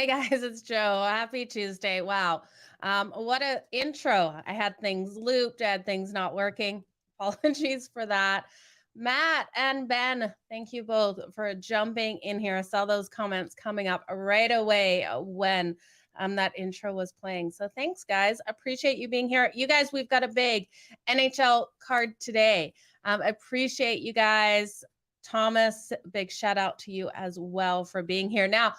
Hey guys, it's Joe. Happy Tuesday. Wow. What a intro. I had things looped, I had things not working. Apologies for that. Matt and Ben, thank you both for jumping in here. I saw those comments coming up right away when that intro was playing. So thanks, guys. Appreciate you being here. You guys, we've got a big NHL card today. Appreciate you guys. Thomas, big shout out to you as well for being here. Now,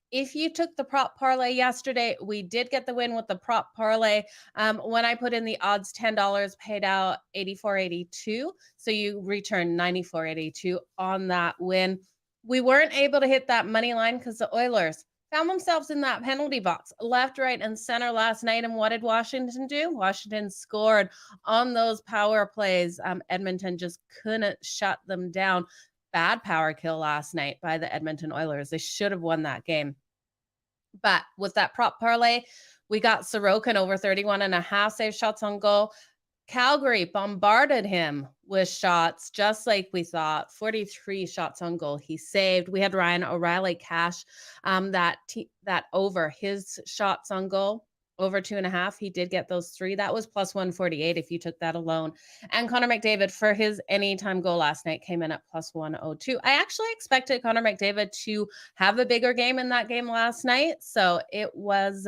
if you took the prop parlay yesterday, we did get the win with the prop parlay. When I put in the odds, $10 paid out 84.82. So you returned 94.82 on that win. We weren't able to hit that money line because the Oilers found themselves in that penalty box left, right, and center last night. And what did Washington do? Washington scored on those power plays. Edmonton just couldn't shut them down. Bad power kill last night by the Edmonton Oilers. They should have won that game. But with that prop parlay, we got Sorokin over 31.5 save shots on goal. Calgary bombarded him with shots, just like we thought. 43 shots on goal he saved. We had Ryan O'Reilly cash that over his shots on goal. Over 2.5. He did get those 3. That was plus 148 if you took that alone. And Connor McDavid for his anytime goal last night came in at plus 102. I actually expected Connor McDavid to have a bigger game in that game last night. So it was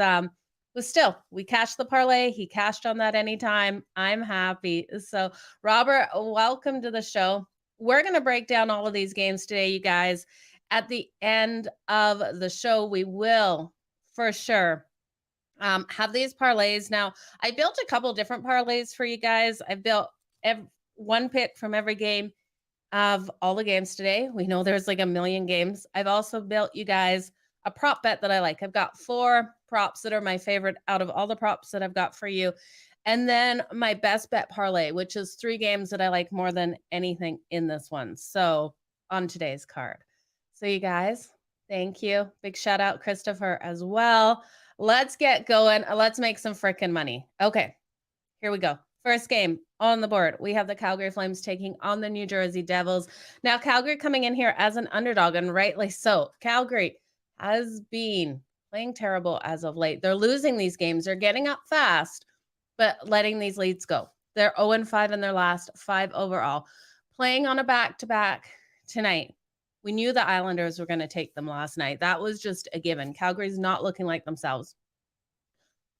still, we cashed the parlay. He cashed on that anytime. I'm happy. So Robert, welcome to the show. We're going to break down all of these games today, you guys. At the end of the show, we will for sure have these parlays. Now, I built a couple different parlays for you guys. I've built one pick from every game of all the games today. We know there's like a million games. I've also built you guys a prop bet that I like. I've got 4 props that are my favorite out of all the props that I've got for you. And then my best bet parlay, which is 3 games that I like more than anything in this one. So on today's card. So you guys, thank you. Big shout out Christopher as well. Let's get going. Let's make some freaking money. Okay, here we go. First game on the board. We have the Calgary Flames taking on the New Jersey Devils. Now, Calgary coming in here as an underdog, and rightly so. Calgary has been playing terrible as of late. They're losing these games. They're getting up fast, but letting these leads go. They're 0-5 in their last 5 overall. Playing on a back-to-back tonight. We knew the Islanders were going to take them last night. That was just a given. Calgary's not looking like themselves.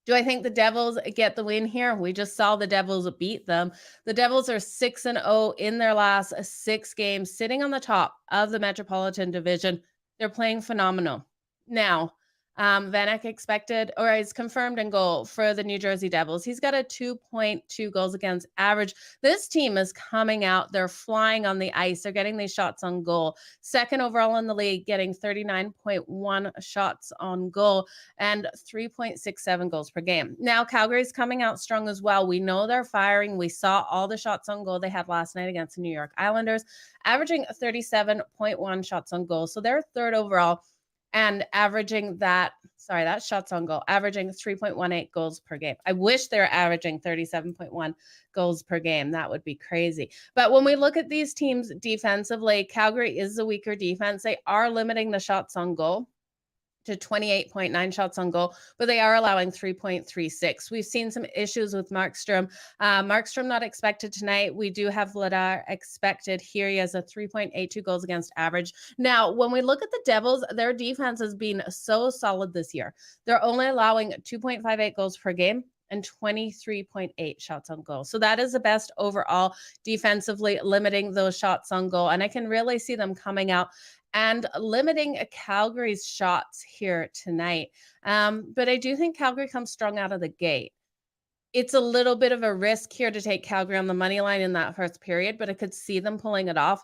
Do I think the Devils get the win here? We just saw the Devils beat them. The Devils are 6-0 in their last 6 games, sitting on the top of the Metropolitan Division. They're playing phenomenal. Now, Vanek expected, or is confirmed in goal for the New Jersey Devils. He's got a 2.2 goals against average. This team is coming out. They're flying on the ice. They're getting these shots on goal. Second overall in the league, getting 39.1 shots on goal and 3.67 goals per game. Now, Calgary's coming out strong as well. We know they're firing. We saw all the shots on goal they had last night against the New York Islanders, averaging 37.1 shots on goal. So they're third overall. And averaging that shots on goal, averaging 3.18 goals per game. I wish they're averaging 37.1 goals per game. That would be crazy. But when we look at these teams defensively, Calgary is the weaker defense. They are limiting the shots on goal to 28.9 shots on goal, but they are allowing 3.36. We've seen some issues with Markstrom. Markstrom not expected tonight. We do have Vladar expected here. He has a 3.82 goals against average. Now, when we look at the Devils, their defense has been so solid this year. They're only allowing 2.58 goals per game and 23.8 shots on goal. So that is the best overall defensively, limiting those shots on goal. And I can really see them coming out and limiting Calgary's shots here tonight. But I do think Calgary comes strong out of the gate. It's a little bit of a risk here to take Calgary on the money line in that first period, but I could see them pulling it off.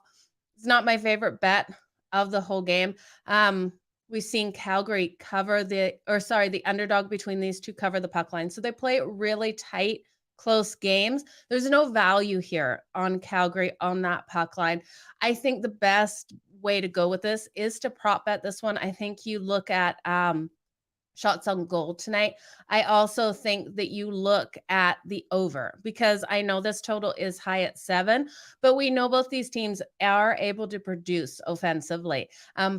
It's not my favorite bet of the whole game. We've seen Calgary cover the underdog between these two cover the puck line. So they play really tight, close games. There's no value here on Calgary on that puck line. I think the best way to go with this is to prop bet this one. I think you look at shots on goal tonight. I also think that you look at the over, because I know this total is high at 7, but we know both these teams are able to produce offensively.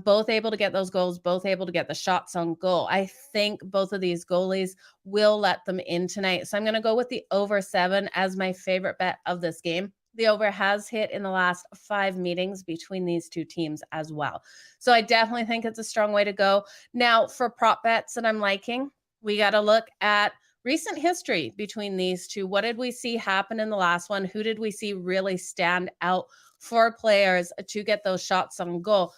Both able to get those goals, both able to get the shots on goal. I think both of these goalies will let them in tonight. So I'm going to go with the over 7 as my favorite bet of this game. The over has hit in the last 5 meetings between these two teams as well. So I definitely think it's a strong way to go. Now, for prop bets that I'm liking, we got to look at recent history between these two. What did we see happen in the last one? Who did we see really stand out for players to get those shots on goal?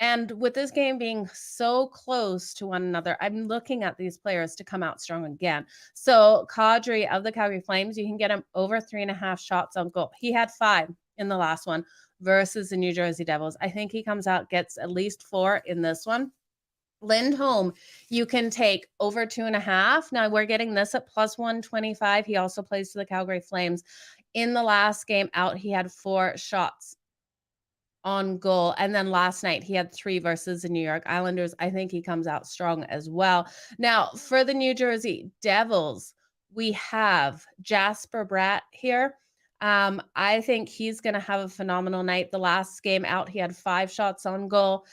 And with this game being so close to one another, I'm looking at these players to come out strong again. So Kadri of the Calgary Flames, you can get him over 3.5 shots on goal. He had 5 in the last one versus the New Jersey Devils. I think he comes out, gets at least 4 in this one. Lindholm, you can take over 2.5. Now we're getting this at plus 125. He also plays for the Calgary Flames. In the last game out, he had 4 shots on goal. And then last night he had 3 versus the New York Islanders. I think he comes out strong as well. Now for the New Jersey Devils, we have Jasper Bratt here. I think he's going to have a phenomenal night. The last game out, he had 5 shots on goal.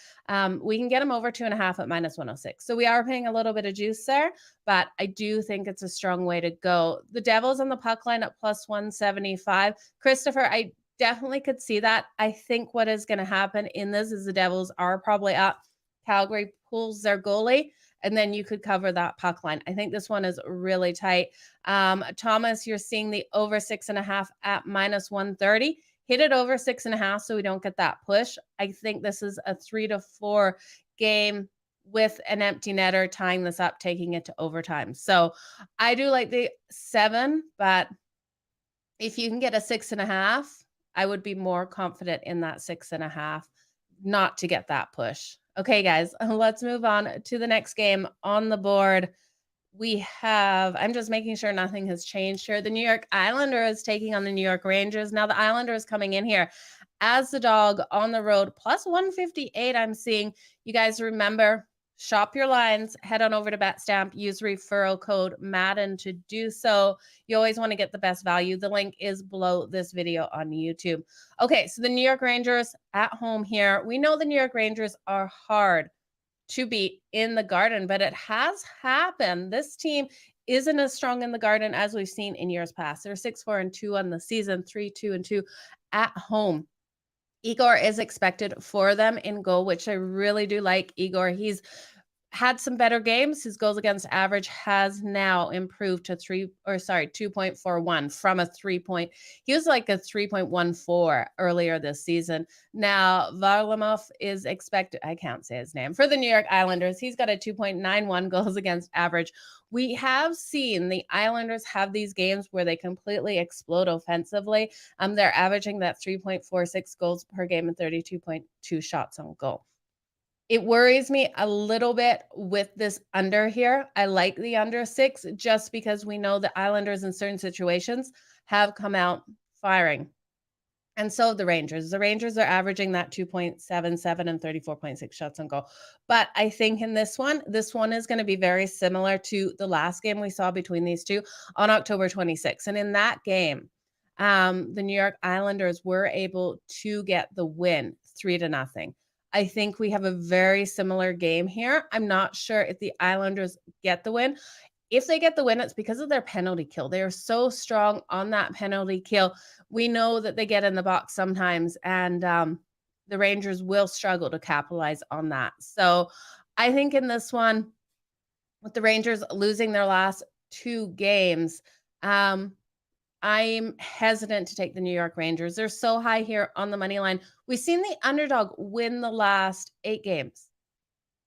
We can get him over 2.5 at minus 106. So we are paying a little bit of juice there, but I do think it's a strong way to go. The Devils on the puck line at plus 175. Christopher, I definitely could see that. I think what is going to happen in this is the Devils are probably up. Calgary pulls their goalie, and then you could cover that puck line. I think this one is really tight. Thomas, you're seeing the over 6.5 at minus 130. Hit it over 6.5 so we don't get that push. I think this is a 3-4 game with an empty netter tying this up, taking it to overtime. So I do like the 7, but if you can get a 6.5, I would be more confident in that 6.5 not to get that push. Okay, guys, let's move on to the next game on the board. We have, I'm just making sure nothing has changed here. The New York Islanders taking on the New York Rangers. Now the Islanders coming in here as the dog on the road, plus 158 I'm seeing. You guys remember, shop your lines, head on over to Betstamp, use referral code Madden to do so. You always want to get the best value. The link is below this video on YouTube. Okay, so the New York Rangers at home here. We know the New York Rangers are hard to beat in the Garden, but it has happened. This team isn't as strong in the Garden as we've seen in years past. They're 6-4-2 on the season, 3-2-2 at home. Igor is expected for them in goal, which I really do like. Igor, he's had some better games. His goals against average has now improved to 2.41 from a 3 he was like a 3.14 earlier this season. Now Varlamov is expected, I can't say his name, for the New York Islanders. He's got a 2.91 goals against average. We have seen the Islanders have these games where they completely explode offensively. They're averaging that 3.46 goals per game and 32.2 shots on goal. It worries me a little bit with this under here. I like the under 6 just because we know the Islanders in certain situations have come out firing. And so the Rangers. The Rangers are averaging that 2.77 and 34.6 shots on goal. But I think in this one is going to be very similar to the last game we saw between these two on October 26th. And in that game, the New York Islanders were able to get the win 3-0. I think we have a very similar game here. I'm not sure if the Islanders get the win. If they get the win, it's because of their penalty kill. They are so strong on that penalty kill. We know that they get in the box sometimes, and the Rangers will struggle to capitalize on that. So I think in this one, with the Rangers losing their last 2 games, I'm hesitant to take the New York Rangers. They're so high here on the money line. We've seen the underdog win the last 8 games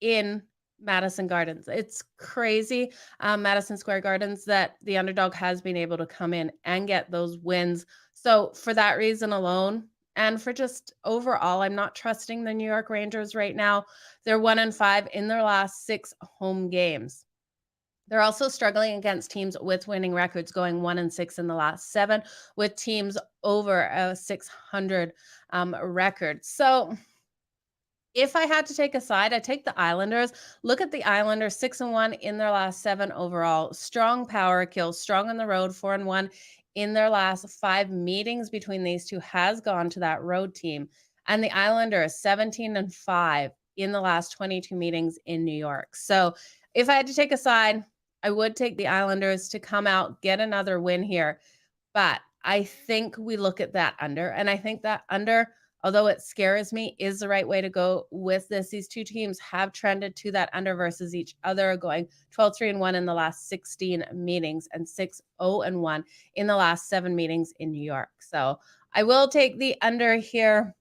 in Madison Gardens. It's crazy, Madison Square Gardens, that the underdog has been able to come in and get those wins. So for that reason alone, and for just overall, I'm not trusting the New York Rangers right now. They're 1-5 in their last 6 home games. They're also struggling against teams with winning records, going 1-6 in the last 7, with teams over a 600 record. So If I had to take a side, I'd take the Islanders. Look at the Islanders, 6-1 in their last 7 overall. Strong power kill, strong on the road, 4-1 in their last 5 meetings between these two has gone to that road team. And the Islanders, 17-5 in the last 22 meetings in New York. So if I had to take a side, I would take the Islanders to come out, get another win here. But I think we look at that under, and I think that under, although it scares me, is the right way to go with this. These two teams have trended to that under versus each other, going 12-3-1 in the last 16 meetings and 6-0-1 in the last 7 meetings in New York. So I will take the under here.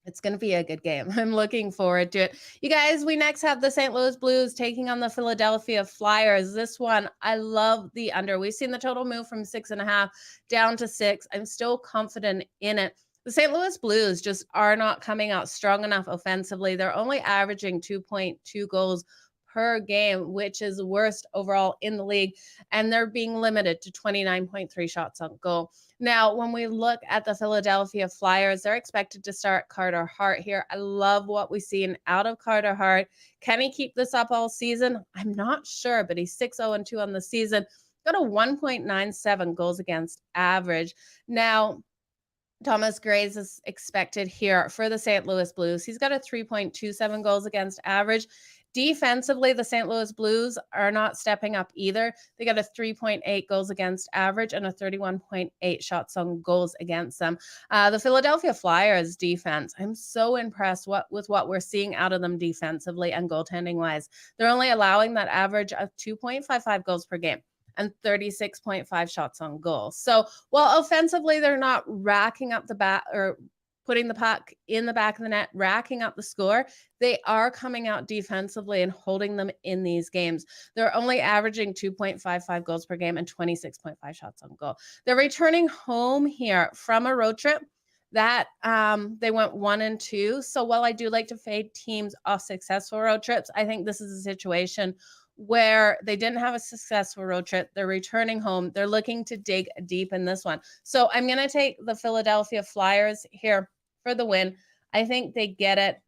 It's going to be a good game. I'm looking forward to it. You guys, we next have the St. Louis Blues taking on the Philadelphia Flyers. This one, I love the under. We've seen the total move from 6.5 down to 6. I'm still confident in it. The St. Louis Blues just are not coming out strong enough offensively. They're only averaging 2.2 goals per game, which is worst overall in the league. And they're being limited to 29.3 shots on goal. Now, when we look at the Philadelphia Flyers, they're expected to start Carter Hart here. I love what we've seen out of Carter Hart. Can he keep this up all season? I'm not sure, but he's 6-0-2 on the season. Got a 1.97 goals against average. Now, Thomas Graves is expected here for the St. Louis Blues. He's got a 3.27 goals against average. Defensively, the St. Louis Blues are not stepping up either. They got a 3.8 goals against average and a 31.8 shots on goals against them. The Philadelphia Flyers defense, I'm so impressed with what we're seeing out of them defensively and goaltending wise. They're only allowing that average of 2.55 goals per game and 36.5 shots on goal. So while offensively they're not racking up the bat or putting the puck in the back of the net, racking up the score, they are coming out defensively and holding them in these games. They're only averaging 2.55 goals per game and 26.5 shots on goal. They're returning home here from a road trip that they went 1-2. So while I do like to fade teams off successful road trips, I think this is a situation where they didn't have a successful road trip. They're returning home. They're looking to dig deep in this one. So I'm going to take the Philadelphia Flyers here for the win. I think they get it.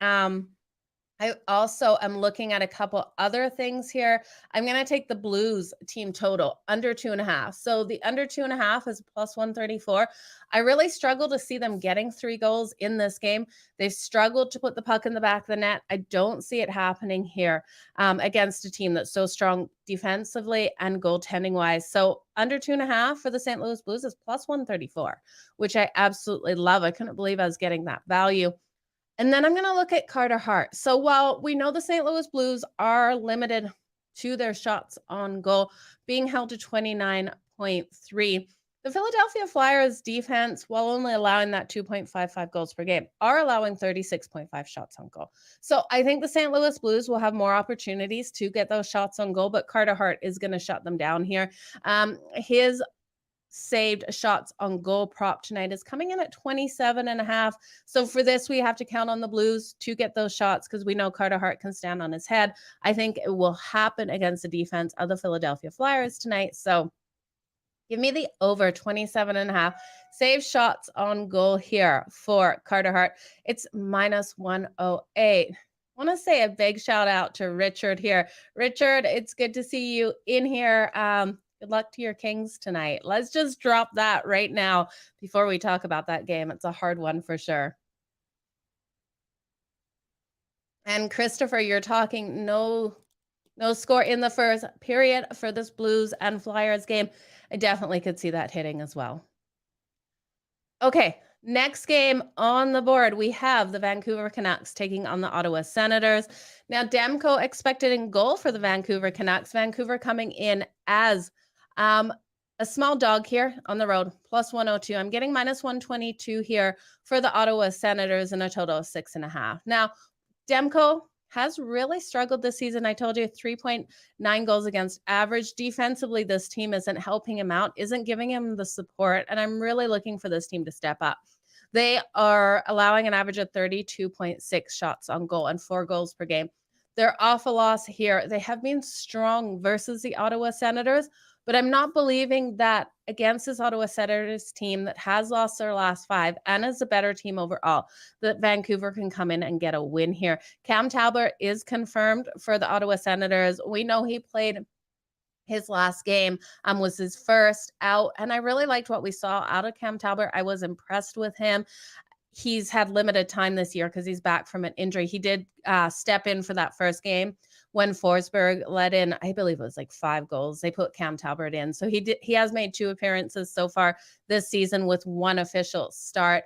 I also am looking at a couple other things here. I'm going to take the Blues team total under 2.5. So the under 2.5 is plus 134. I really struggle to see them getting 3 goals in this game. They've struggled to put the puck in the back of the net. I don't see it happening here against a team that's so strong defensively and goaltending wise. So under 2.5 for the St. Louis Blues is plus 134, which I absolutely love. I couldn't believe I was getting that value. And then I'm going to look at Carter Hart. So while we know the St. Louis Blues are limited to their shots on goal, being held to 29.3, the Philadelphia Flyers defense, while only allowing that 2.55 goals per game, are allowing 36.5 shots on goal. So I think the St. Louis Blues will have more opportunities to get those shots on goal, but Carter Hart is going to shut them down here. His saved shots on goal prop tonight is coming in at 27.5. So for this, we have to count on the Blues to get those shots because we know Carter Hart can stand on his head. I think it will happen against the defense of the Philadelphia Flyers tonight. So give me the over 27.5. Save shots on goal here for Carter Hart. It's minus 108. I want to say a big shout out to Richard here. Richard, it's good to see you in here. Good luck to your Kings tonight. Let's just drop that right now before we talk about that game. It's a hard one for sure. And Christopher, you're talking no score in the first period for this Blues and Flyers game. I definitely could see that hitting as well. Okay, next game on the board, we have the Vancouver Canucks taking on the Ottawa Senators. Now, Demko expected in goal for the Vancouver Canucks. Vancouver coming in as a small dog here on the road, plus 102. I'm getting minus 122 here for the Ottawa Senators and a total of 6.5. Now, Demko has really struggled this season. I told you 3.9 goals against average. Defensively, this team isn't helping him out, isn't giving him the support, and I'm really looking for this team to step up. They are allowing an average of 32.6 shots on goal and 4 goals per game. They're off a loss here. They have been strong versus the Ottawa Senators, but I'm not believing that against this Ottawa Senators team that has lost their last 5 and is a better team overall, that Vancouver can come in and get a win here. Cam Talbot is confirmed for the Ottawa Senators. We know he played his last game, was his first out, and I really liked what we saw out of Cam Talbot. I was impressed with him. He's had limited time this year because he's back from an injury. He did step in for that first game when Forsberg let in, I believe it was like 5 goals. They put Cam Talbot in. So he has made 2 appearances so far this season with 1 official start.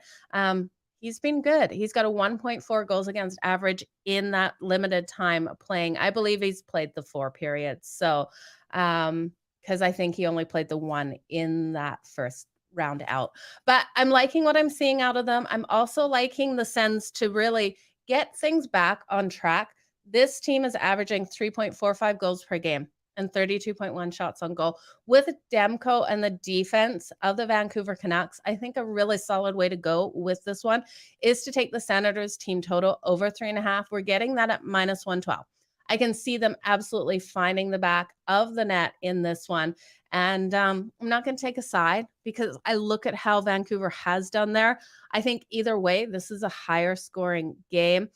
He's been good. He's got a 1.4 goals against average in that limited time playing. I believe he's played the 4 periods. So, because I think he only played the 1 in that first round out. But I'm liking what I'm seeing out of them. I'm also liking the Sens to really get things back on track. This team is averaging 3.45 goals per game and 32.1 shots on goal. With Demko and the defense of the Vancouver Canucks, I think a really solid way to go with this one is to take the Senators team total over 3.5. We're getting that at minus 112. I can see them absolutely finding the back of the net in this one. And I'm not going to take a side because I look at how Vancouver has done there. I think either way, this is a higher scoring game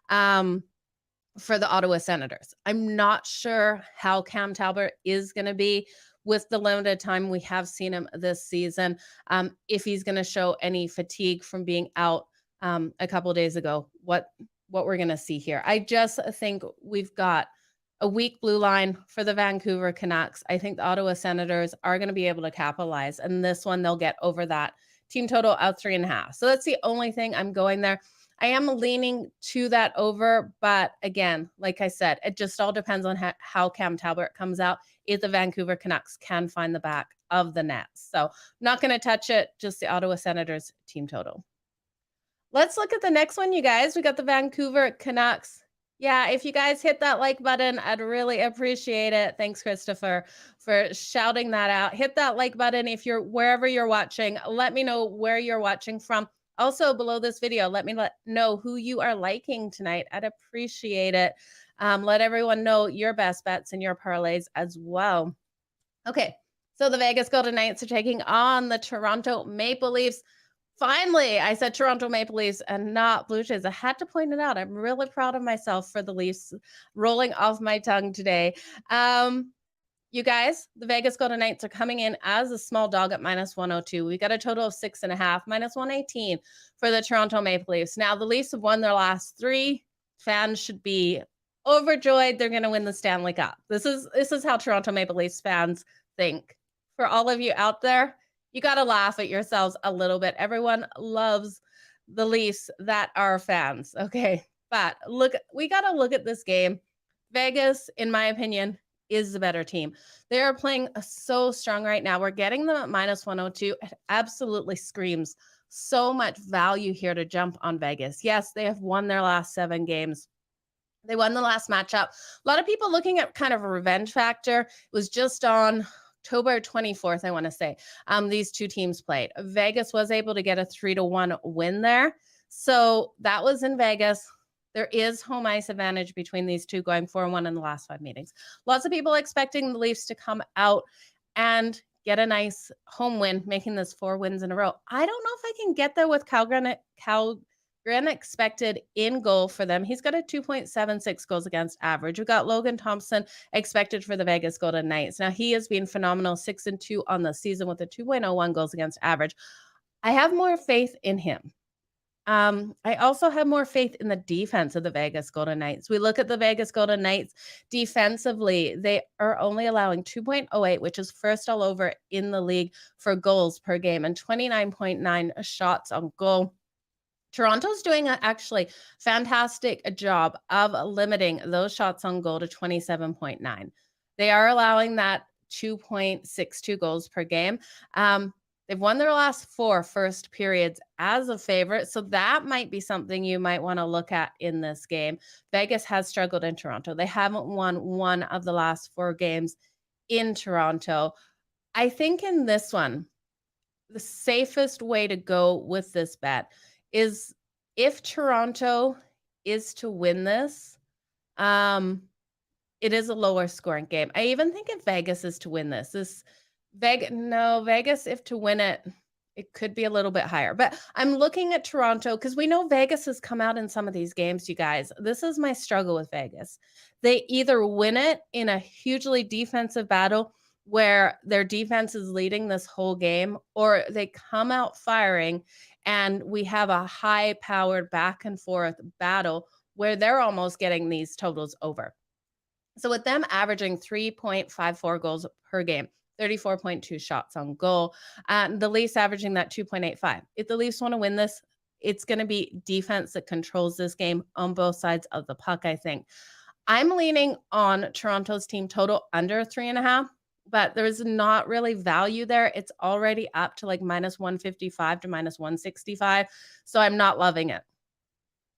for the Ottawa Senators. I'm not sure how Cam Talbot is going to be with the limited time we have seen him this season. If he's going to show any fatigue from being out a couple of days ago, what we're going to see here. I just think we've got a weak blue line for the Vancouver Canucks. I think the Ottawa Senators are going to be able to capitalize. And this one, they'll get over that team total of 3.5. So that's the only thing I'm going there. I am leaning to that over, but again, like I said, it just all depends on how Cam Talbot comes out if the Vancouver Canucks can find the back of the net. So I'm not going to touch it, just the Ottawa Senators team total. Let's look at the next one, you guys. We got the Vancouver Canucks. Yeah, if you guys hit that like button, I'd really appreciate it. Thanks, Christopher, for shouting that out. Hit that like button if you're wherever you're watching. Let me know where you're watching from. Also, below this video, let me know who you are liking tonight. I'd appreciate it. Let everyone know your best bets and your parlays as well. Okay, so the Vegas Golden Knights are taking on the Toronto Maple Leafs. Finally, I said Toronto Maple Leafs and not Blue Jays. I had to point it out. I'm really proud of myself for the Leafs rolling off my tongue today. You guys, the Vegas Golden Knights are coming in as a small dog at minus 102. We got a total of 6.5, minus 118 for the Toronto Maple Leafs. Now, the Leafs have won their last 3. Fans should be overjoyed. They're going to win the Stanley Cup. This is how Toronto Maple Leafs fans think. For all of you out there, you got to laugh at yourselves a little bit. Everyone loves the Leafs that are fans. Okay. But we got to look at this game. Vegas, in my opinion, is the better team. They are playing so strong right now. We're getting them at minus 102. It absolutely screams so much value here to jump on Vegas. Yes, they have won their last 7 games. They won the last matchup. A lot of people looking at kind of a revenge factor. It was just on October 24th, I want to say. These 2 teams played. Vegas was able to get a 3-1 win there. So that was in Vegas. There is home ice advantage between these 2 going 4-1 in the last 5 meetings. Lots of people expecting the Leafs to come out and get a nice home win, making this 4 wins in a row. I don't know if I can get there with Kallgren expected in goal for them. He's got a 2.76 goals against average. We've got Logan Thompson expected for the Vegas Golden Knights. Now, he has been phenomenal, 6-2 on the season with a 2.01 goals against average. I have more faith in him. I also have more faith in the defense of the Vegas Golden Knights. We look at the Vegas Golden Knights defensively. They are only allowing 2.08, which is first all over in the league for goals per game, and 29.9 shots on goal. Toronto's doing an actually fantastic job of limiting those shots on goal to 27.9. They are allowing that 2.62 goals per game. They've won their last 4 first periods as a favorite, so that might be something you might want to look at in this game. Vegas has struggled in Toronto. They haven't won 1 of the last 4 games in Toronto. I think in this one, the safest way to go with this bet is if Toronto is to win this, it is a lower scoring game. I even think if Vegas is to win this Vegas, if to win it, it could be a little bit higher. But I'm looking at Toronto because we know Vegas has come out in some of these games, you guys. This is my struggle with Vegas. They either win it in a hugely defensive battle where their defense is leading this whole game, or they come out firing and we have a high-powered back and forth battle where they're almost getting these totals over. So with them averaging 3.54 goals per game, 34.2 shots on goal, the Leafs averaging that 2.85. If the Leafs want to win this, it's going to be defense that controls this game on both sides of the puck, I think. I'm leaning on Toronto's team total under 3.5, but there's not really value there. It's already up to like minus 155 to minus 165. So I'm not loving it.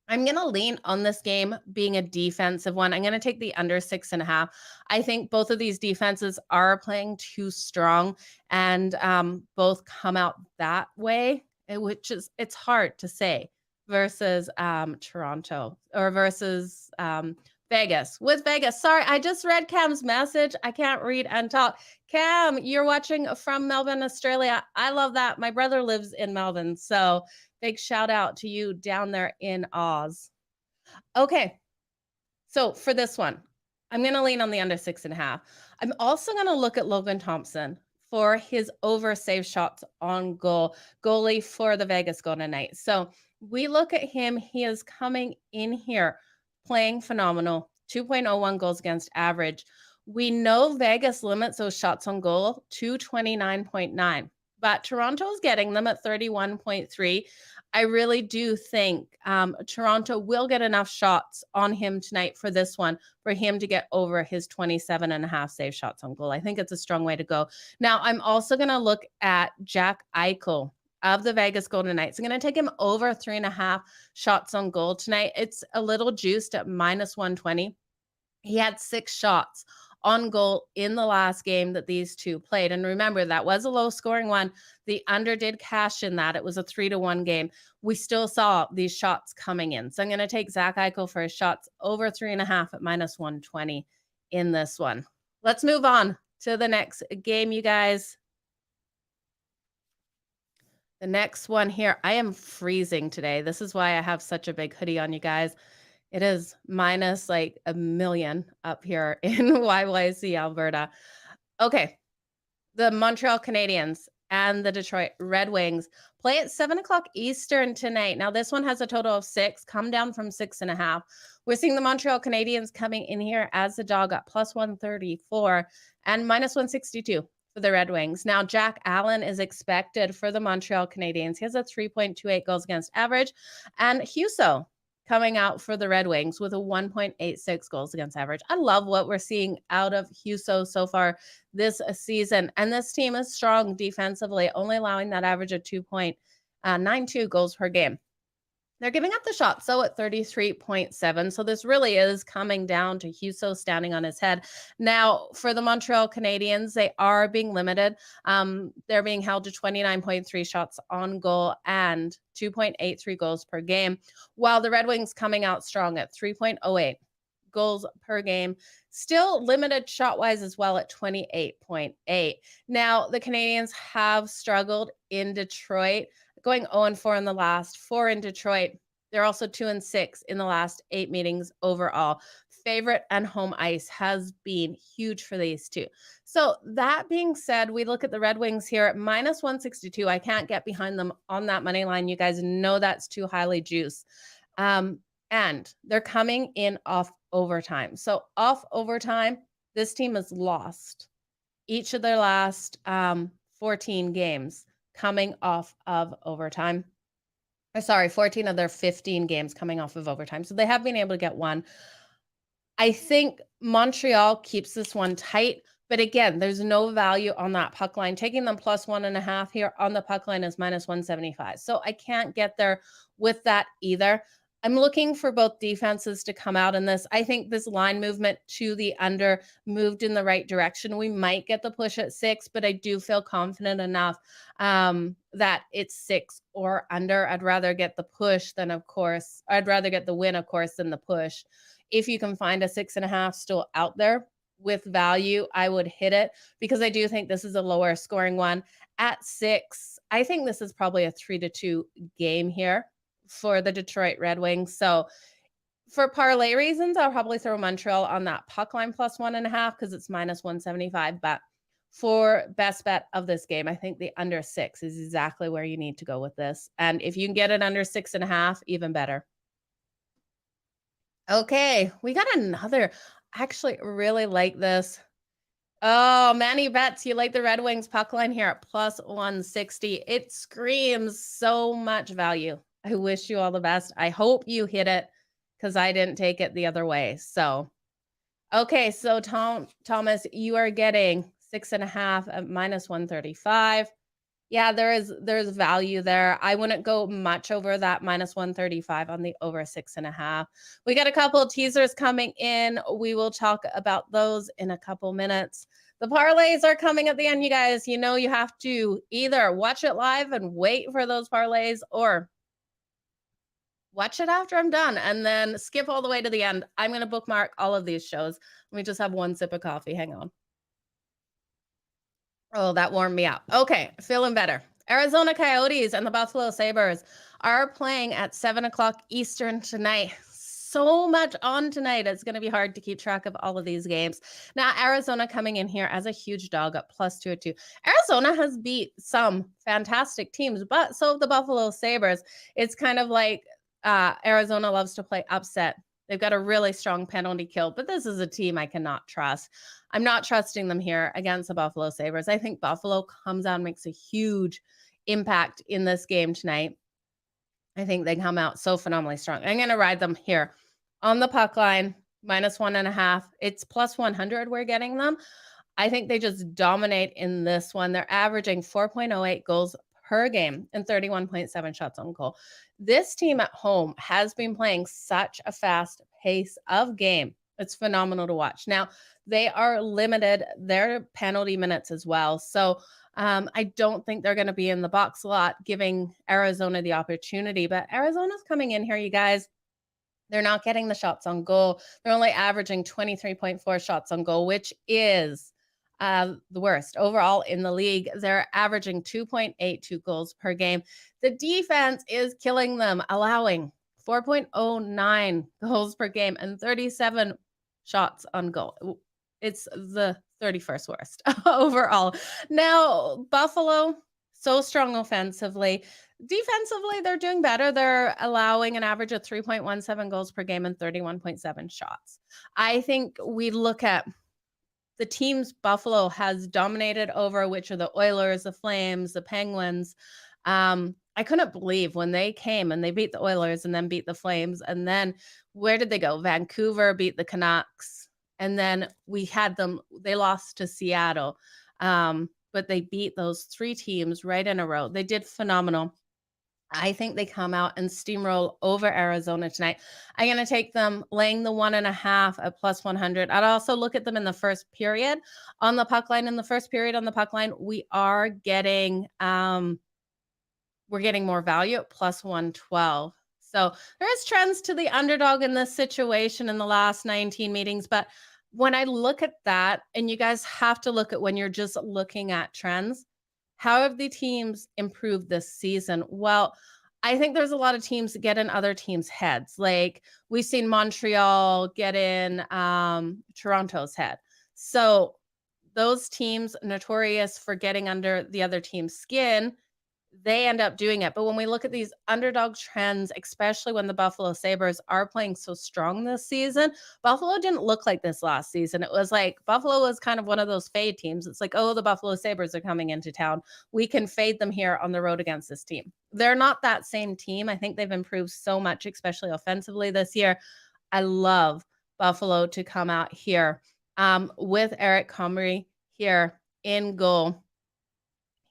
I'm going to lean on this game being a defensive one. I'm going to take the under 6.5. I think both of these defenses are playing too strong and both come out that way, which is, it's hard to say versus Toronto or versus Vegas. With Vegas, sorry, I just read Cam's message. I can't read and talk. Cam, you're watching from Melbourne, Australia. I love that. My brother lives in Melbourne, so big shout out to you down there in Oz. Okay, so for this one, I'm going to lean on the under 6.5. I'm also going to look at Logan Thompson for his over save shots on goal, goalie for the Vegas Golden Knights. So we look at him. He is coming in here playing phenomenal, 2.01 goals against average. We know Vegas limits those shots on goal to 29.9, but Toronto's getting them at 31.3. I really do think Toronto will get enough shots on him tonight for this one for him to get over his 27.5 save shots on goal. I think it's a strong way to go. Now, I'm also going to look at Jack Eichel of the Vegas Golden Knights. I'm going to take him over 3.5 shots on goal tonight. It's a little juiced at minus 120. He had 6 shots on goal in the last game that these two played. And remember, that was a low scoring one. The under did cash in that. It was a 3-1 game. We still saw these shots coming in. So I'm going to take Zach Eichel for his shots over 3.5 at minus 120 in this one. Let's move on to the next game, you guys. The next one here, I am freezing today. This is why I have such a big hoodie on, you guys. It is minus like a million up here in YYC, Alberta. Okay, the Montreal Canadiens and the Detroit Red Wings play at 7 o'clock Eastern tonight. Now, this one has a total of 6, come down from 6.5. We're seeing the Montreal Canadiens coming in here as a dog at plus 134 and minus 162 for the Red Wings. Now, Jack Allen is expected for the Montreal Canadiens. He has a 3.28 goals against average. And Husso coming out for the Red Wings with a 1.86 goals against average. I love what we're seeing out of Husso so far this season. And this team is strong defensively, only allowing that average of 2.92 goals per game. They're giving up the shot, so at 33.7. So this really is coming down to Husso standing on his head. Now, for the Montreal Canadiens, they are being limited. They're being held to 29.3 shots on goal and 2.83 goals per game, while the Red Wings coming out strong at 3.08 goals per game. Still limited shot-wise as well at 28.8. Now, the Canadiens have struggled in Detroit, going 0-4 in the last 4 in Detroit. They're also 2-6 in the last 8 meetings overall. Favorite and home ice has been huge for these two. So that being said, we look at the Red Wings here at minus 162. I can't get behind them on that money line. You guys know that's too highly juiced. And they're coming in off overtime. So off overtime, this team has lost each of their last 14 games coming off of overtime. 14 of their 15 games coming off of overtime. So they have been able to get one. I think Montreal keeps this one tight, but again, there's no value on that puck line. Taking them plus 1.5 here on the puck line is minus 175. So I can't get there with that either. I'm looking for both defenses to come out in this. I think this line movement to the under moved in the right direction. We might get the push at 6, but I do feel confident enough that it's 6 or under. I'd rather get the push than, of course, I'd rather get the win, of course, than the push if you can find a 6.5 still out there with value, I would hit it because I do think this is a lower scoring one. At 6, I think this is probably a 3-2 game here for the Detroit Red Wings. So for parlay reasons, I'll probably throw Montreal on that puck line plus 1.5 because it's minus 175. But for best bet of this game, I think the under 6 is exactly where you need to go with this. And if you can get it under 6.5, even better. Okay, we got another. I actually really like this. Oh, Manny Betts, you like the Red Wings puck line here at plus 160. It screams so much value. I wish you all the best. I hope you hit it because I didn't take it the other way. So, okay, so Thomas, you are getting 6.5 at minus 135. Yeah, there's value there. I wouldn't go much over that minus 135 on the over 6.5. We got a couple of teasers coming in. We will talk about those in a couple minutes. The parlays are coming at the end, you guys. You know, you have to either watch it live and wait for those parlays or watch it after I'm done and then skip all the way to the end. I'm going to bookmark all of these shows. Let me just have one sip of coffee. Hang on. Oh, that warmed me up. Okay, feeling better. Arizona Coyotes and the Buffalo Sabres are playing at 7 o'clock Eastern tonight. So much on tonight. It's going to be hard to keep track of all of these games. Now, Arizona coming in here as a huge dog at plus 202. Arizona has beat some fantastic teams, but so have the Buffalo Sabres. It's kind of like Arizona loves to play upset. They've got a really strong penalty kill, but this is a team I cannot trust. I'm not trusting them here against the Buffalo Sabres. I think Buffalo comes out and makes a huge impact in this game tonight. I think they come out so phenomenally strong. I'm going to ride them here on the puck line, minus 1.5. It's plus 100 we're getting them. I think they just dominate in this one. They're averaging 4.08 goals per game and 31.7 shots on goal. This team at home has been playing such a fast pace of game. It's phenomenal to watch. Now, they are limited their penalty minutes as well. So I don't think they're going to be in the box a lot, giving Arizona the opportunity. But Arizona's coming in here, you guys. They're not getting the shots on goal. They're only averaging 23.4 shots on goal, which is the worst overall in the league. They're averaging 2.82 goals per game. The defense is killing them, allowing 4.09 goals per game and 37 shots on goal. It's the 31st worst overall. Now, Buffalo, so strong offensively. Defensively, they're doing better. They're allowing an average of 3.17 goals per game and 31.7 shots. I think we look at the teams Buffalo has dominated over, which are the Oilers, the Flames, the Penguins. I couldn't believe when they came and they beat the Oilers and then beat the Flames. And then where did they go? Vancouver beat the Canucks. And then we had them, they lost to Seattle. But they beat those 3 teams right in a row. They did phenomenal. I think they come out and steamroll over Arizona tonight. I'm going to take them laying the 1.5 at plus 100. I'd also look at them in the first period on the puck line. In the first period on the puck line, we are getting, we're getting more value at plus 112. So there is trends to the underdog in this situation in the last 19 meetings. But when I look at that, and you guys have to look at when you're just looking at trends, how have the teams improved this season? Well, I think there's a lot of teams that get in other teams' heads. Like we've seen Montreal get in Toronto's head. So those teams notorious for getting under the other team's skin, they end up doing it. But when we look at these underdog trends, especially when the Buffalo Sabres are playing so strong this season, Buffalo didn't look like this last season. It was like Buffalo was kind of one of those fade teams. It's like, oh, the Buffalo Sabres are coming into town. We can fade them here on the road against this team. They're not that same team. I think they've improved so much, especially offensively this year. I love Buffalo to come out here with Eric Comrie here in goal.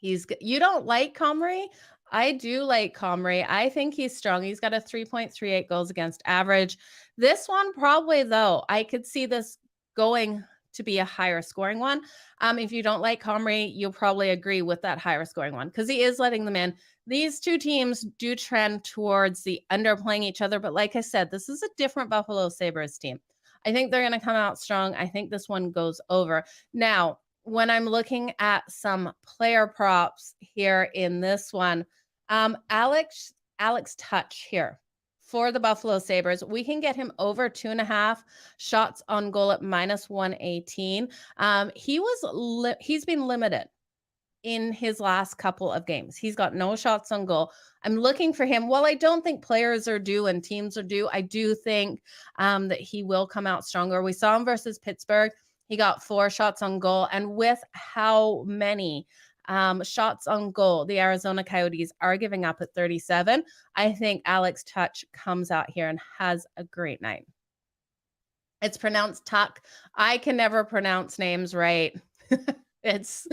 You don't like Comrie? I do like Comrie. I think he's strong. He's got a 3.38 goals against average. This one probably, though, I could see this going to be a higher scoring one. If you don't like Comrie, you'll probably agree with that higher scoring one because he is letting them in. These two teams do trend towards the underplaying each other. But like I said, this is a different Buffalo Sabres team. I think they're going to come out strong. I think this one goes over. Now, when I'm looking at some player props here in this one, Alex Touch here for the Buffalo Sabres, we can get him over 2.5 shots on goal at -118. He's been limited in his last couple of games. He's got no shots on goal. I'm looking for him. While I don't think players are due and teams are due, I do think that he will come out stronger. We saw him versus Pittsburgh. He got 4 shots on goal. And with how many shots on goal the Arizona Coyotes are giving up at 37, I think Alex Touch comes out here and has a great night. It's pronounced Tuck. I can never pronounce names right. It's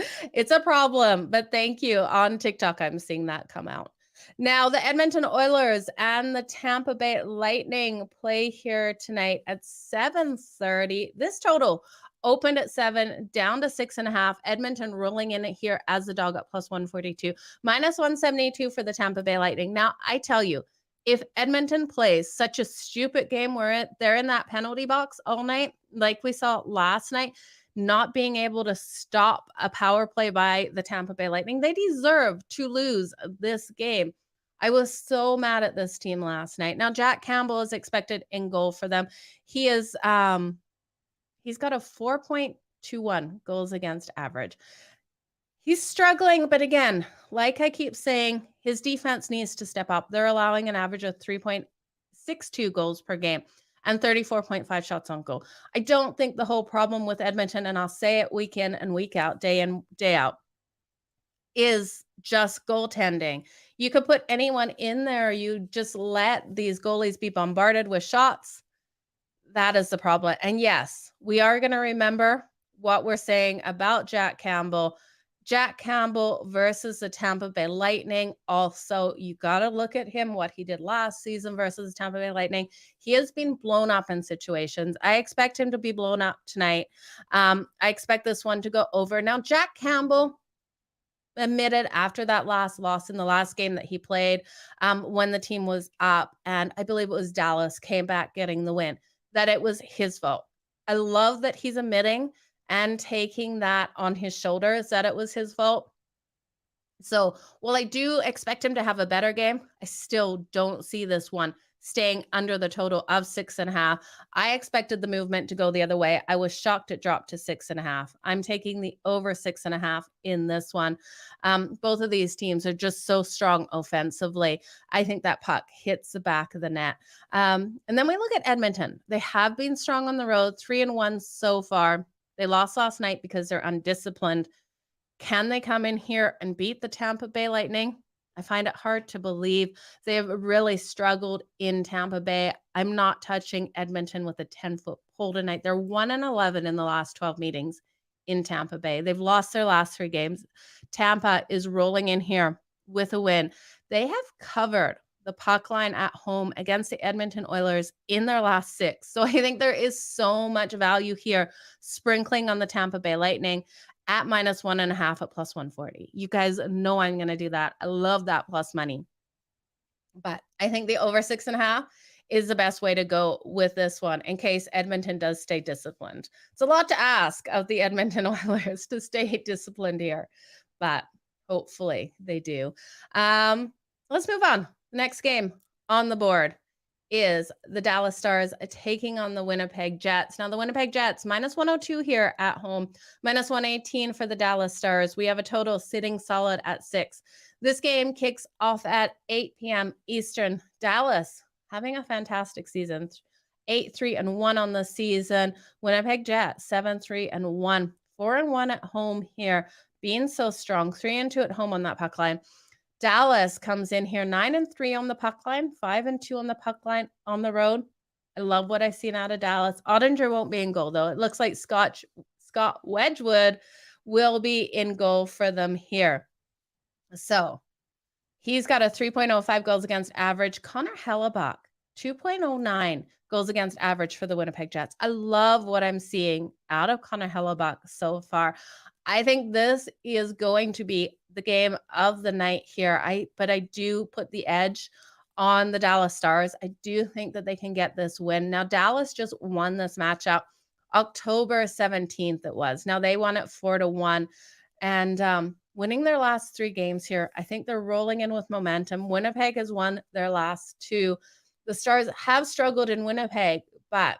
a problem, but thank you. On TikTok, I'm seeing that come out. Now, the Edmonton Oilers and the Tampa Bay Lightning play here tonight at 7:30. This total opened at 7, down to 6.5. Edmonton rolling in it here as the dog at +142, -172 for the Tampa Bay Lightning. Now, I tell you, if Edmonton plays such a stupid game where they're in that penalty box all night, like we saw last night, not being able to stop a power play by the Tampa Bay Lightning, they deserve to lose this game. I was so mad at this team last night. Now, Jack Campbell is expected in goal for them. He is he's got a 4.21 goals against average. He's struggling, but again, like I keep saying, his defense needs to step up. They're allowing an average of 3.62 goals per game and 34.5 shots on goal. I don't think the whole problem with Edmonton, and I'll say it week in and week out, day in, day out, is just goaltending. You could put anyone in there. You just let these goalies be bombarded with shots. That is the problem. And yes, we are going to remember what we're saying about Jack Campbell. Jack Campbell versus the Tampa Bay Lightning. Also, you got to look at him, what he did last season versus the Tampa Bay Lightning. He has been blown up in situations. I expect him to be blown up tonight. I expect this one to go over. Now, Jack Campbell admitted after that last loss in the last game that he played when the team was up, and I believe it was Dallas, came back getting the win, that it was his fault. I love that he's admitting and taking that on his shoulders that it was his fault. So while I do expect him to have a better game, I still don't see this one staying under the total of 6.5. I expected the movement to go the other way. I was shocked it dropped to 6.5. I'm taking the over 6.5 in this one. Both of these teams are just so strong offensively. I think that puck hits the back of the net. And then we look at Edmonton. They have been strong on the road, 3-1 so far. They lost last night because they're undisciplined. Can they come in here and beat the Tampa Bay Lightning? I find it hard to believe. They have really struggled in Tampa Bay. I'm not touching Edmonton with a 10-foot pole tonight. They're 1-11 in the last 12 meetings in Tampa Bay. They've lost their last 3 games. Tampa is rolling in here with a win. They have covered the puck line at home against the Edmonton Oilers in their last 6. So I think there is so much value here sprinkling on the Tampa Bay Lightning at -1.5 at +140. You guys know I'm going to do that. I love that plus money. But I think the over 6.5 is the best way to go with this one in case Edmonton does stay disciplined. It's a lot to ask of the Edmonton Oilers to stay disciplined here, but hopefully they do. Let's move on. The next game on the board is the Dallas Stars taking on the Winnipeg Jets. Now, the Winnipeg Jets, -102 here at home, -118 for the Dallas Stars. We have a total sitting solid at 6. This game kicks off at 8 p.m. Eastern. Dallas having a fantastic season, 8-3-1 on the season. Winnipeg Jets, 7-3-1, 4-1 at home here, being so strong, 3-2 at home on that puck line. Dallas comes in here 9-3 on the puck line, 5-2 on the puck line on the road. I love what I've seen out of Dallas. Ottinger won't be in goal, though. It looks like Scott Wedgwood will be in goal for them here. So he's got a 3.05 goals against average. Connor Hellebuck, 2.09 goals against average for the Winnipeg Jets. I love what I'm seeing out of Connor Hellebuck so far. I think this is going to be the game of the night here. But I do put the edge on the Dallas Stars. I do think that they can get this win. Now, Dallas just won this matchup October 17th it was. Now, they won it 4-1. And winning their last 3 games here, I think they're rolling in with momentum. Winnipeg has won their last 2. The Stars have struggled in Winnipeg, but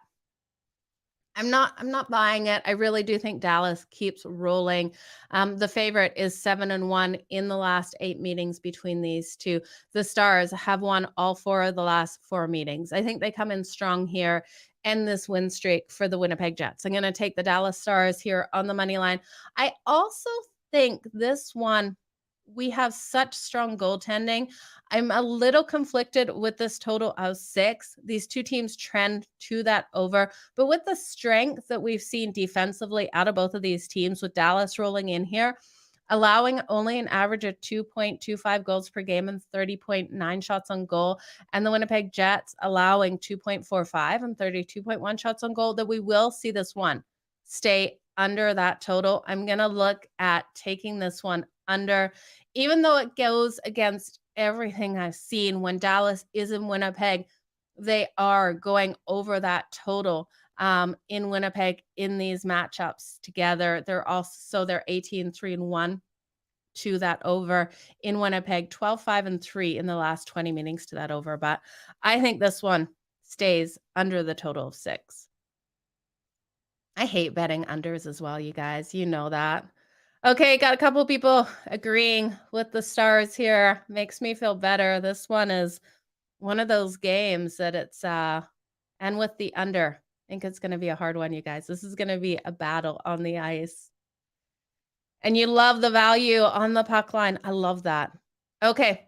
I'm not buying it. I really do think Dallas keeps rolling. The favorite is 7-1 in the last 8 meetings between these two. The Stars have won all 4 of the last 4 meetings. I think they come in strong here and this win streak for the Winnipeg Jets. I'm going to take the Dallas Stars here on the money line. I also think this one, we have such strong goaltending. I'm a little conflicted with this total of 6. These two teams trend to that over, but with the strength that we've seen defensively out of both of these teams, with Dallas rolling in here, allowing only an average of 2.25 goals per game and 30.9 shots on goal, and the Winnipeg Jets allowing 2.45 and 32.1 shots on goal, that we will see this one stay under that total. I'm going to look at taking this one under, even though it goes against everything I've seen. When Dallas is in Winnipeg, they are going over that total in Winnipeg in these matchups together. They're 18-3-1 to that over in Winnipeg, 12-5-3 in the last 20 meetings to that over. But I think this one stays under the total of 6. I hate betting unders as well, you guys. You know that. Okay, got a couple people agreeing with the Stars here. Makes me feel better. This one is one of those games that it's and with the under, I think it's going to be a hard one, you guys. This is going to be a battle on the ice. And you love the value on the puck line. I love that. Okay,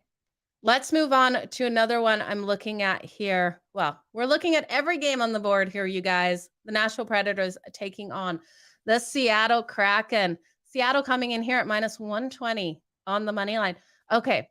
let's move on to another one I'm looking at here. Well, we're looking at every game on the board here, you guys. The Nashville Predators taking on the Seattle Kraken. Seattle coming in here at -120 on the money line. Okay,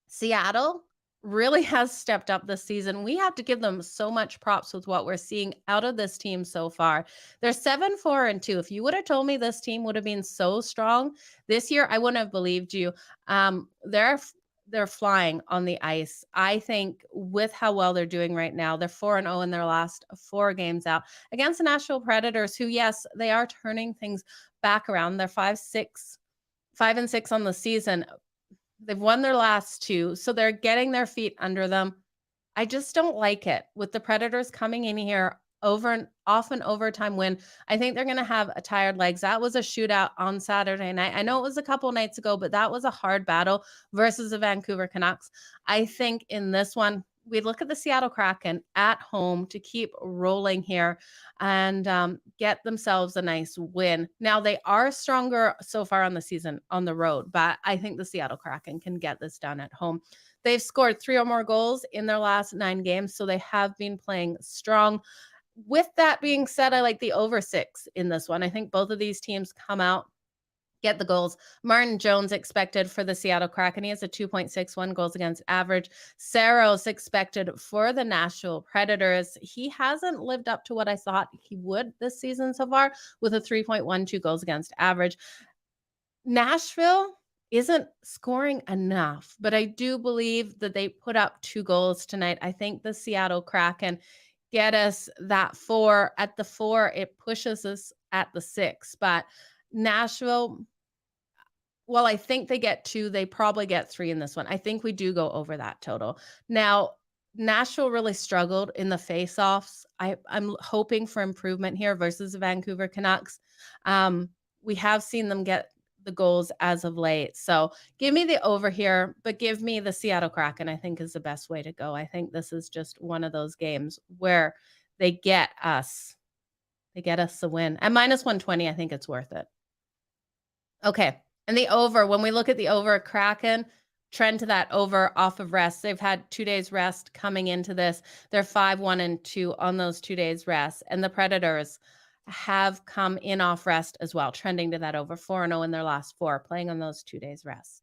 Seattle really has stepped up this season. We have to give them so much props with what we're seeing out of this team so far. They're 7-4-2. If you would have told me this team would have been so strong this year, I wouldn't have believed you. They're flying on the ice. I think with how well they're doing right now, they're 4-0 in their last 4 games out against the Nashville Predators, who, yes, they are turning things back around. They're 5-6 on the season. They've won their last 2, so they're getting their feet under them. I just don't like it with the Predators coming in here over and off an overtime win. I think they're going to have a tired legs. That was a shootout on Saturday night. I know it was a couple nights ago, but that was a hard battle versus the Vancouver Canucks. I think in this one, we look at the Seattle Kraken at home to keep rolling here and get themselves a nice win. Now, they are stronger so far on the season on the road, but I think the Seattle Kraken can get this done at home. They've scored 3 or more goals in their last 9 games, so they have been playing strong. With that being said, I like the over 6 in this one. I think both of these teams come out, get the goals. Martin Jones expected for the Seattle Kraken. He has a 2.61 goals against average. Saros expected for the Nashville Predators. He hasn't lived up to what I thought he would this season so far, with a 3.12 goals against average. Nashville isn't scoring enough, but I do believe that they put up 2 goals tonight. I think the Seattle Kraken get us that 4. At the 4, it pushes us at the 6. But Nashville, well, I think they get 2. They probably get 3 in this one. I think we do go over that total. Now, Nashville really struggled in the faceoffs. I'm hoping for improvement here versus the Vancouver Canucks. We have seen them get the goals as of late. So give me the over here, but give me the Seattle Kraken, I think, is the best way to go. I think this is just one of those games where they get us the win. At -120, I think it's worth it. Okay. And the over, when we look at the over, Kraken trend to that over off of rest. They've had 2 days rest coming into this. They're 5-1-2 on those 2 days rest. And the Predators have come in off rest as well, trending to that over, 4-0 in their last 4, playing on those 2 days rest.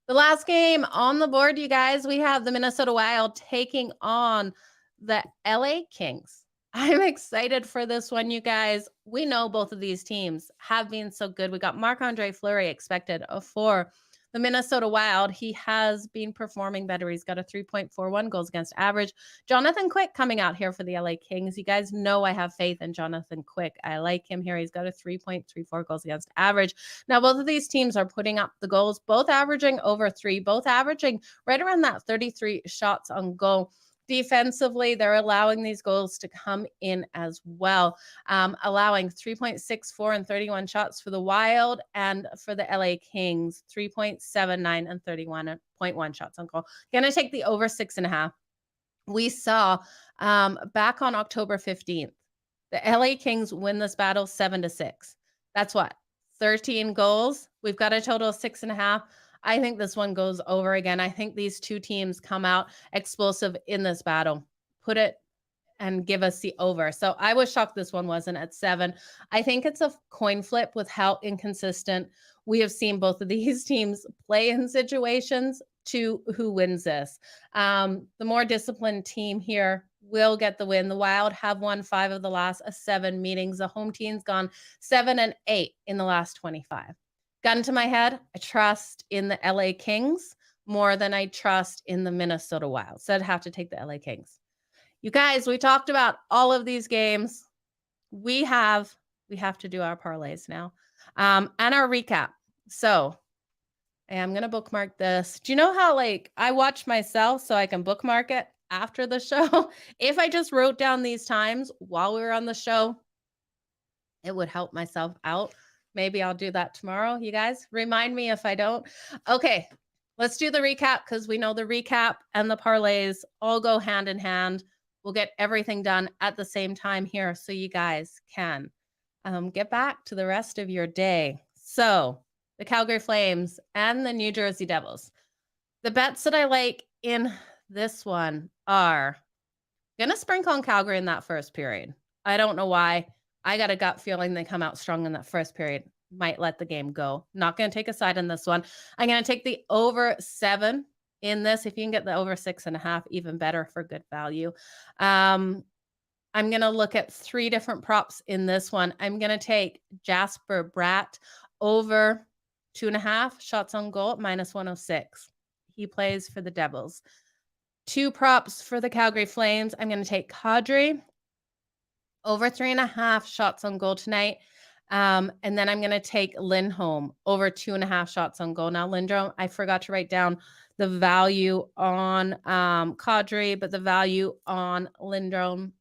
The last game on the board, you guys, we have the Minnesota Wild taking on the LA Kings. I'm excited for this one, you guys. We know both of these teams have been so good. We got Marc-Andre Fleury expected for the Minnesota Wild. He has been performing better. He's got a 3.41 goals against average. Jonathan Quick coming out here for the LA Kings. You guys know I have faith in Jonathan Quick. I like him here. He's got a 3.34 goals against average. Now, both of these teams are putting up the goals, both averaging over 3, both averaging right around that 33 shots on goal. Defensively, they're allowing these goals to come in as well, allowing 3.64 and 31 shots for the Wild, and for the LA Kings, 3.79 and 31.1 shots on goal. Going to take the over 6.5. We saw back on October 15th, the LA Kings win this battle 7-6. That's what? 13 goals. We've got a total of 6.5. I think this one goes over again. I think these two teams come out explosive in this battle. Put it and give us the over. So I was shocked this one wasn't at 7. I think it's a coin flip with how inconsistent we have seen both of these teams play in situations to who wins this. The more disciplined team here will get the win. The Wild have won 5 of the last 7 meetings. The home team's gone 7-8 in the last 25. Gun to my head, I trust in the LA Kings more than I trust in the Minnesota Wild. So I'd have to take the LA Kings. You guys, we talked about all of these games. We have to do our parlays now, and our recap. So I am going to bookmark this. Do you know how I watch myself so I can bookmark it after the show? If I just wrote down these times while we were on the show, it would help myself out. Maybe I'll do that tomorrow. You guys remind me if I don't. Okay, let's do the recap, because we know the recap and the parlays all go hand in hand. We'll get everything done at the same time here so you guys can get back to the rest of your day. So the Calgary Flames and the New Jersey Devils. The bets that I like in this one are going to sprinkle on Calgary in that first period. I don't know why. I got a gut feeling they come out strong in that first period. Might let the game go. Not going to take a side in this one. I'm going to take the over 7 in this. If you can get the over 6.5, even better for good value. I'm going to look at 3 different props in this one. I'm going to take Jasper Bratt over 2.5 shots on goal at -106. He plays for the Devils. 2 props for the Calgary Flames. I'm going to take Kadri over 3.5 shots on goal tonight. And then I'm going to take Lindholm over 2.5 shots on goal. Now, Lindholm, I forgot to write down the value on Kadri, but the value on Lindholm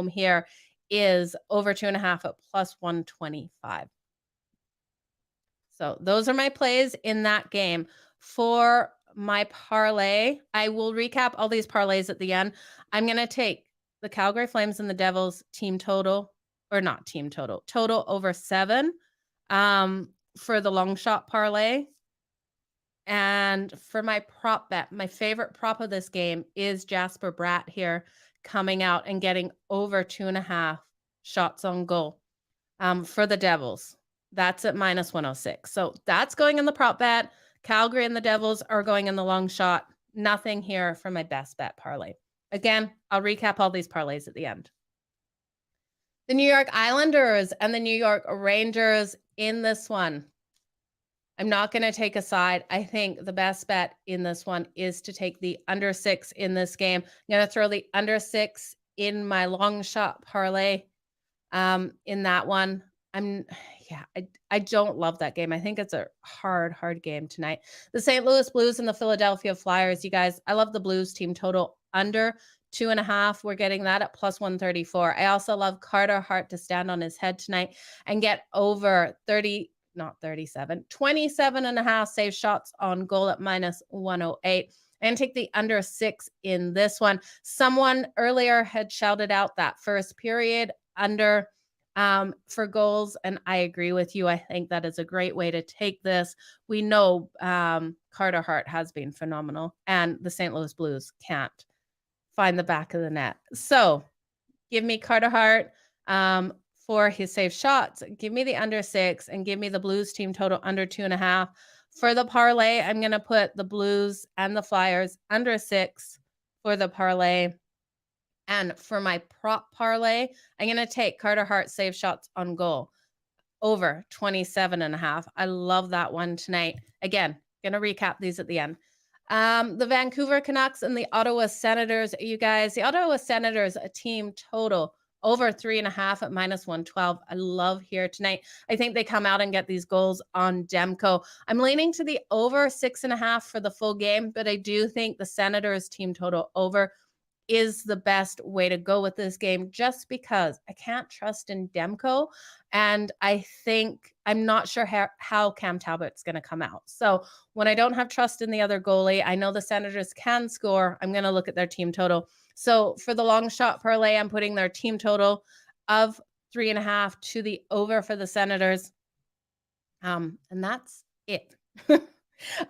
here is over 2.5 at +125. So those are my plays in that game. For my parlay, I will recap all these parlays at the end. I'm going to take the Calgary Flames and the Devils team total, or not team total, total over 7 for the long shot parlay. And for my prop bet, my favorite prop of this game is Jasper Bratt here coming out and getting over 2.5 shots on goal for the Devils. That's at -106. So that's going in the prop bet. Calgary and the Devils are going in the long shot. Nothing here for my best bet parlay. Again, I'll recap all these parlays at the end. The New York Islanders and the New York Rangers in this one. I'm not going to take a side. I think the best bet in this one is to take the under 6 in this game. I'm going to throw the under 6 in my long shot parlay in that one. I don't love that game. I think it's a hard game tonight. The St. Louis Blues and the Philadelphia Flyers. You guys, I love the Blues team total under 2.5. We're getting that at +134. I also love Carter Hart to stand on his head tonight and get over 27.5 save shots on goal at -108. And take the under 6 in this one. Someone earlier had shouted out that first period under for goals, and I agree with you. I think that is a great way to take this. We know Carter Hart has been phenomenal, and the St. Louis Blues can't find the back of the net. So give me Carter Hart for his save shots. Give me the under 6 and give me the Blues team total under 2.5. For the parlay, I'm going to put the Blues and the Flyers under 6 for the parlay. And for my prop parlay, I'm going to take Carter Hart save shots on goal over 27.5. I love that one tonight. Again, going to recap these at the end. The Vancouver Canucks and the Ottawa Senators. You guys, the Ottawa Senators, a team total over 3.5 at -112. I love here tonight. I think they come out and get these goals on Demko. I'm leaning to the over 6.5 for the full game, but I do think the Senators team total over is the best way to go with this game, just because I can't trust in Demko. And I think I'm not sure how Cam Talbot's going to come out. So when I don't have trust in the other goalie, I know the Senators can score. I'm going to look at their team total. So for the long shot parlay, I'm putting their team total of 3.5 to the over for the Senators. And that's it.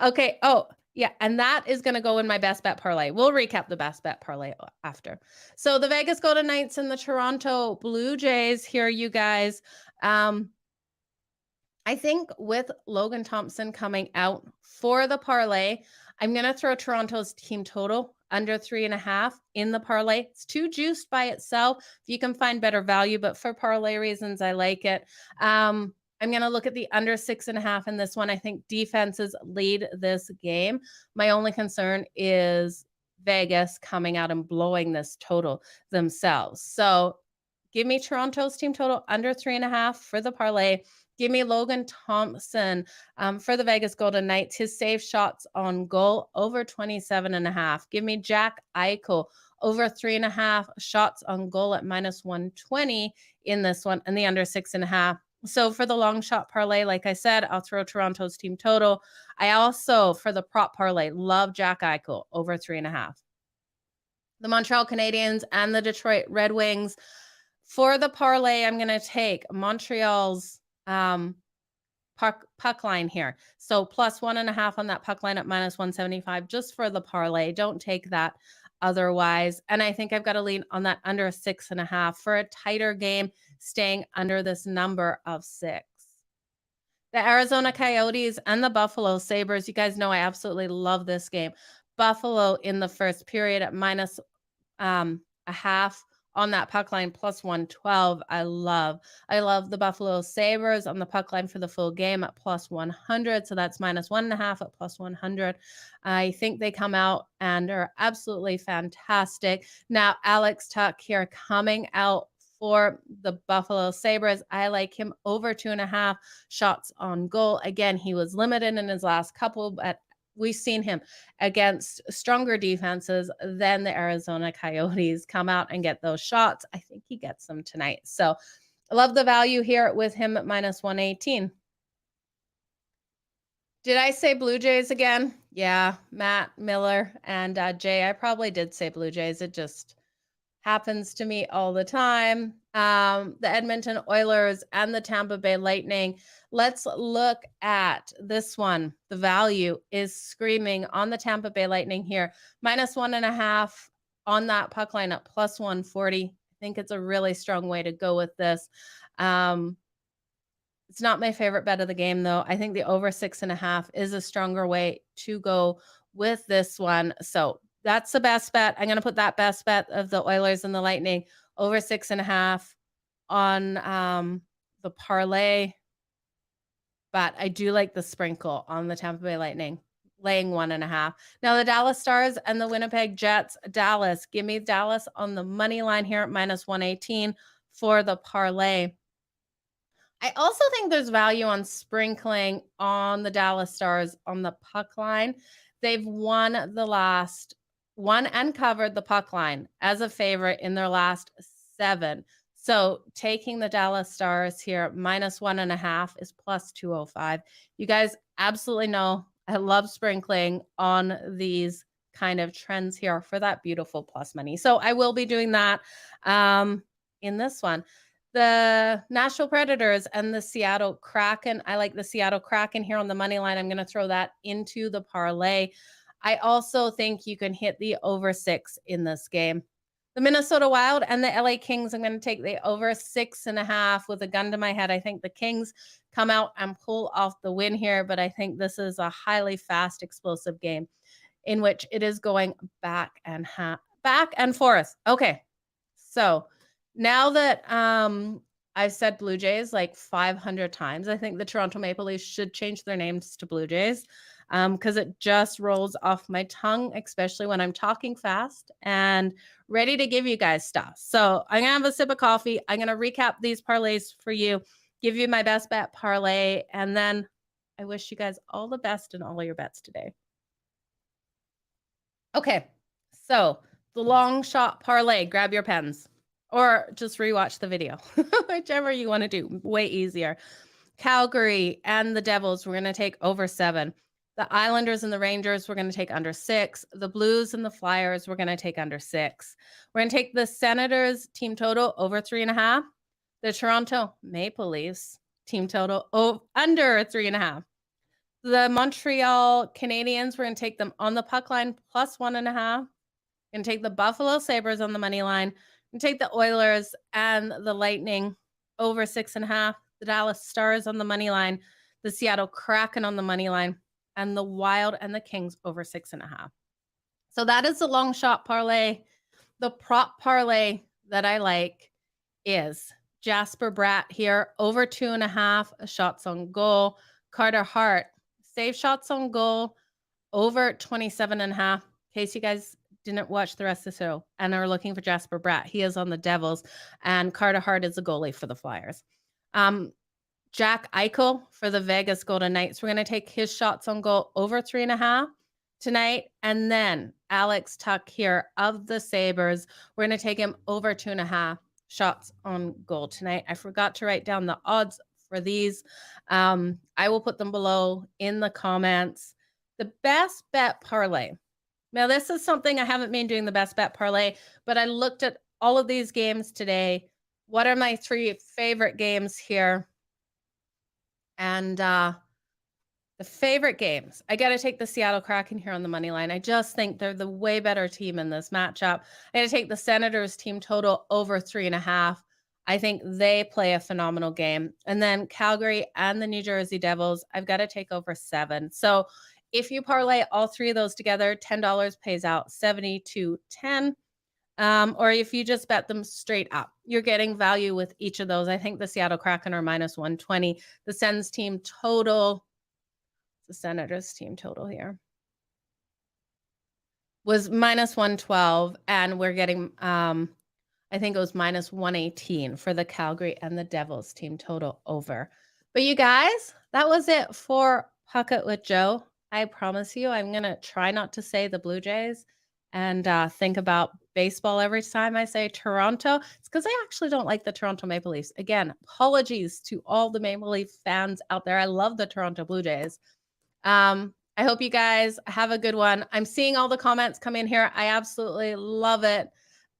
Okay. Oh, yeah, and that is going to go in my best bet parlay. We'll recap the best bet parlay after. So the Vegas Golden Knights and the Toronto Blue Jays here, you guys. I think with Logan Thompson coming out for the parlay, I'm going to throw Toronto's team total under 3.5 in the parlay. It's too juiced by itself. You can find better value, but for parlay reasons, I like it. I'm going to look at the under 6.5 in this one. I think defenses lead this game. My only concern is Vegas coming out and blowing this total themselves. So give me Toronto's team total under 3.5 for the parlay. Give me Logan Thompson for the Vegas Golden Knights. His save shots on goal over 27.5. Give me Jack Eichel over 3.5 shots on goal at -120 in this one, and the under 6.5. So for the long shot parlay, like I said, I'll throw Toronto's team total. I also, for the prop parlay, love Jack Eichel over 3.5. The Montreal Canadiens and the Detroit Red Wings. For the parlay, I'm going to take Montreal's puck line here. So +1.5 on that puck line at -175 just for the parlay. Don't take that otherwise. And I think I've got to lean on that under 6.5 for a tighter game, staying under this number of 6. The Arizona Coyotes and the Buffalo Sabres. You guys know I absolutely love this game. Buffalo in the first period at -0.5 on that puck line, +112. I love the Buffalo Sabres on the puck line for the full game at +100. So that's -1.5 at +100. I think they come out and are absolutely fantastic. Now, Alex Tuch here coming out for the Buffalo Sabres. I like him over 2.5 shots on goal. Again, he was limited in his last couple, but we've seen him against stronger defenses than the Arizona Coyotes come out and get those shots. I think he gets them tonight. So I love the value here with him at -118. Did I say Blue Jays again? Yeah, Matt, Miller, and Jay. I probably did say Blue Jays. It just happens to me all the time. The Edmonton Oilers and the Tampa Bay Lightning. Let's look at this one. The value is screaming on the Tampa Bay Lightning here. -1.5 on that puck line at +140. I think it's a really strong way to go with this. It's not my favorite bet of the game, though. I think the over 6.5 is a stronger way to go with this one. So that's the best bet. I'm going to put that best bet of the Oilers and the Lightning over 6.5 on the parlay. But I do like the sprinkle on the Tampa Bay Lightning, laying 1.5. Now, the Dallas Stars and the Winnipeg Jets. Dallas, give me Dallas on the money line here at -118 for the parlay. I also think there's value on sprinkling on the Dallas Stars on the puck line. They've won and covered the puck line as a favorite in their last 7. So taking the Dallas Stars here -1.5 is +205. You guys absolutely know I love sprinkling on these kind of trends here for that beautiful plus money. So I will be doing that in this one. The Nashville Predators and the Seattle Kraken. I like the Seattle Kraken here on the money line. I'm going to throw that into the parlay. I also think you can hit the over 6 in this game. The Minnesota Wild and the LA Kings. I'm going to take the over 6.5 with a gun to my head. I think the Kings come out and pull off the win here, but I think this is a highly fast, explosive game in which it is going back and forth. Okay. So now that I've said Blue Jays like 500 times, I think the Toronto Maple Leafs should change their names to Blue Jays because it just rolls off my tongue, especially when I'm talking fast and ready to give you guys stuff. So I'm going to have a sip of coffee. I'm going to recap these parlays for you, give you my best bet parlay, and then I wish you guys all the best in all of your bets today. Okay, so the long shot parlay, grab your pens or just rewatch the video, whichever you want to do, way easier. Calgary and the Devils, we're going to take over 7. The Islanders and the Rangers, we're going to take under 6. The Blues and the Flyers, we're going to take under 6. We're going to take the Senators team total over 3.5. The Toronto Maple Leafs team total under 3.5. The Montreal Canadiens, we're going to take them on the puck line plus 1.5. We're going to take the Buffalo Sabres on the money line. We're going to take the Oilers and the Lightning over 6.5. The Dallas Stars on the money line. The Seattle Kraken on the money line. And the Wild and the Kings over 6.5. So that is the long shot parlay. The prop parlay that I like is Jasper Bratt here over 2.5 shots on goal. Carter Hart, save shots on goal over 27.5. In case you guys didn't watch the rest of the show and are looking for Jasper Bratt, he is on the Devils, and Carter Hart is a goalie for the Flyers. Jack Eichel for the Vegas Golden Knights. We're going to take his shots on goal over 3.5 tonight. And then Alex Tuck here of the Sabres. We're going to take him over 2.5 shots on goal tonight. I forgot to write down the odds for these. I will put them below in the comments. The best bet parlay. Now, this is something I haven't been doing the best bet parlay, but I looked at all of these games today. What are my 3 favorite games here? And the favorite games, I got to take the Seattle Kraken here on the money line. I just think they're the way better team in this matchup. I got to take the Senators team total over 3.5. I think they play a phenomenal game. And then Calgary and the New Jersey Devils, I've got to take over 7. So if you parlay all 3 of those together, $10 pays out 72.10. Or if you just bet them straight up, you're getting value with each of those. I think the Seattle Kraken are minus 120. The Sens team total, the Senators team total here, was minus 112. And we're getting, I think it was minus 118 for the Calgary and the Devils team total over. But you guys, that was it for Puck It with Joe. I promise you, I'm going to try not to say the Blue Jays and think about baseball every time I say Toronto. It's because I actually don't like the Toronto Maple Leafs. Again, apologies to all the Maple Leaf fans out there. I love the Toronto Blue Jays. I hope you guys have a good one. I'm seeing all the comments come in here. I absolutely love it.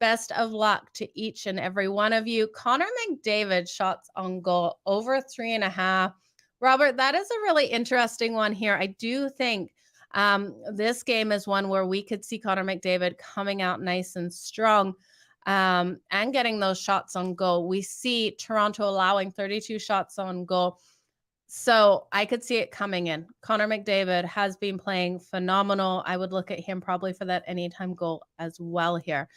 Best of luck to each and every one of you. Connor McDavid shots on goal over 3.5. Robert, that is a really interesting one here. I do think this game is one where we could see Connor McDavid coming out nice and strong and getting those shots on goal. We see Toronto allowing 32 shots on goal. So I could see it coming in. Connor McDavid has been playing phenomenal. I would look at him probably for that anytime goal as well here.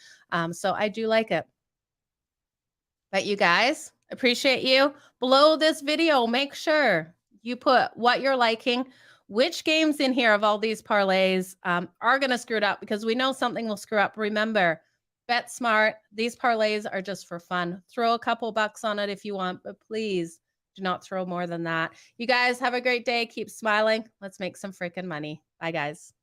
So I do like it. But you guys, appreciate you. Below this video, make sure you put what you're liking, which games in here of all these parlays are going to screw it up, because we know something will screw up. Remember, bet smart. These parlays are just for fun. Throw a couple bucks on it if you want, but please do not throw more than that. You guys have a great day. Keep smiling. Let's make some freaking money. Bye, guys.